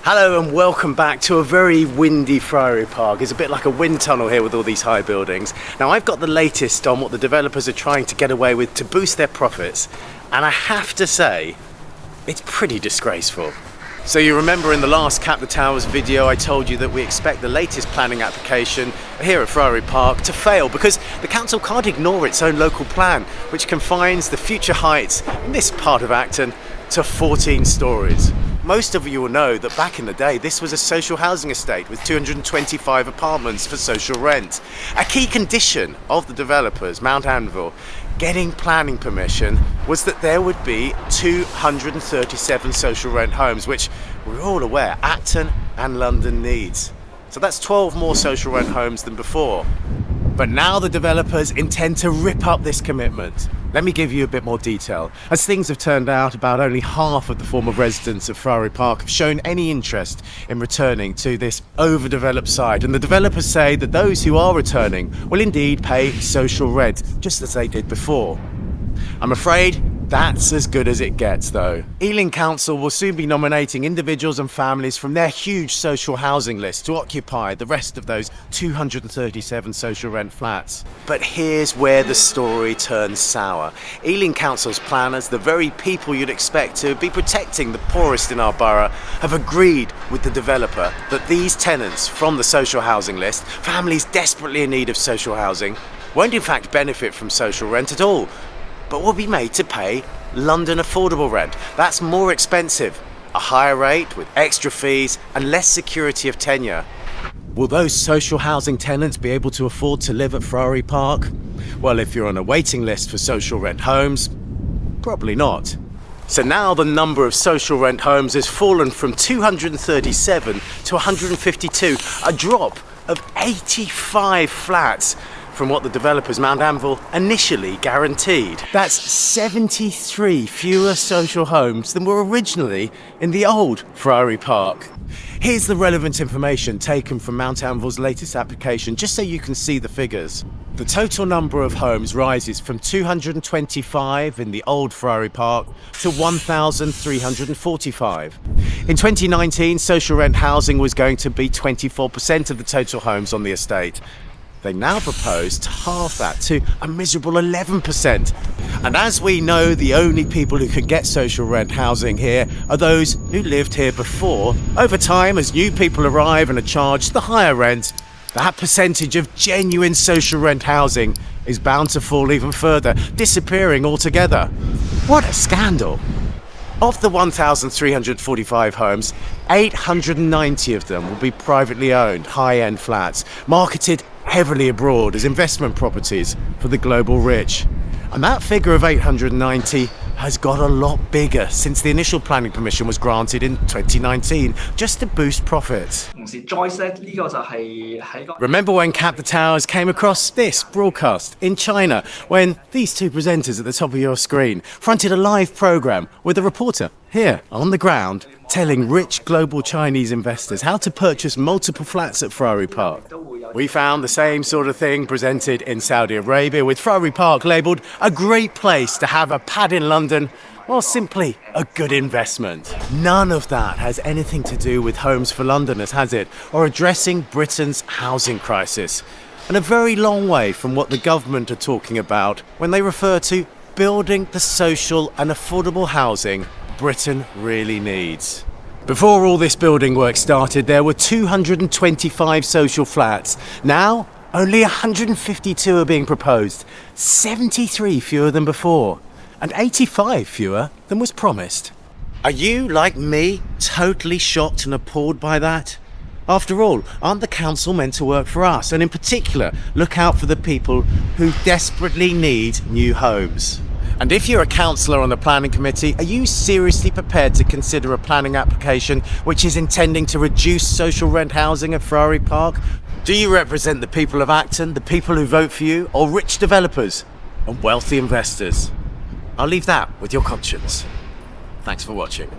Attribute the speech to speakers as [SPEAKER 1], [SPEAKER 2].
[SPEAKER 1] Hello and welcome back to a very windy Friary Park. It's a bit like a wind tunnel here with all these high buildings. Now I've got the latest on what the developers are trying to get away with to boost their profits, and I have to say, it's pretty disgraceful. So you remember in the last Cap the Towers video I told you that we expect the latest planning application here at Friary Park to fail because the council can't ignore its own local plan, which confines the future heights in this part of Acton to 14 stories. Most of you will know that back in the day this was a social housing estate with 225 apartments for social rent. A key condition of the developers, Mount Anvil, getting planning permission was that there would be 237 social rent homes, which we're all aware Acton and London needs. So that's 12 more social rent homes than before. But now the developers intend to rip up this commitment. Let me give you a bit more detail. As things have turned out, about only half of the former residents of Friary Park have shown any interest in returning to this overdeveloped site, and the developers say that those who are returning will indeed pay social rent, just as they did before. I'm afraid that's as good as it gets though. Ealing Council will soon be nominating individuals and families from their huge social housing list to occupy the rest of those 237 social rent flats. But here's where the story turns sour. Ealing Council's planners, the very people you'd expect to be protecting the poorest in our borough, have agreed with the developer that these tenants from the social housing list, families desperately in need of social housing, won't in fact benefit from social rent at all, but will be made to pay London affordable rent. That's more expensive, a higher rate with extra fees and less security of tenure. Will those social housing tenants be able to afford to live at Friary Park? Well, if you're on a waiting list for social rent homes, probably not. So now the number of social rent homes has fallen from 237 to 152, a drop of 85 flats from what the developers Mount Anvil initially guaranteed. That's 73 fewer social homes than were originally in the old Friary Park. Here's the relevant information taken from Mount Anvil's latest application, just so you can see the figures. The total number of homes rises from 225 in the old Friary Park to 1,345. In 2019, social rent housing was going to be 24% of the total homes on the estate. They now propose to halve that to a miserable 11%. And as we know, the only people who can get social rent housing here are those who lived here before. Over time, as new people arrive and are charged the higher rent, that percentage of genuine social rent housing is bound to fall even further, disappearing altogether. What a scandal! Of the 1,345 homes, 890 of them will be privately owned, high-end flats, marketed heavily abroad as investment properties for the global rich. And that figure of 890 has got a lot bigger since the initial planning permission was granted in 2019, just to boost profits. Remember when Cap the Towers came across this broadcast in China, when these two presenters at the top of your screen fronted a live program with a reporter here on the ground telling rich global Chinese investors how to purchase multiple flats at Friary Park? We found the same sort of thing presented in Saudi Arabia, with Friary Park labelled a great place to have a pad in London, or simply a good investment. None of that has anything to do with Homes for Londoners, has it? Or addressing Britain's housing crisis. And a very long way from what the government are talking about when they refer to building the social and affordable housing Britain really needs. Before all this building work started, there were 225 social flats. Now, only 152 are being proposed, 73 fewer than before, and 85 fewer than was promised. Are you, like me, totally shocked and appalled by that? After all, aren't the council meant to work for us, and in particular, look out for the people who desperately need new homes? And if you're a councillor on the planning committee, are you seriously prepared to consider a planning application which is intending to reduce social rent housing at Friary Park? Do you represent the people of Acton, the people who vote for you, or rich developers and wealthy investors? I'll leave that with your conscience. Thanks for watching.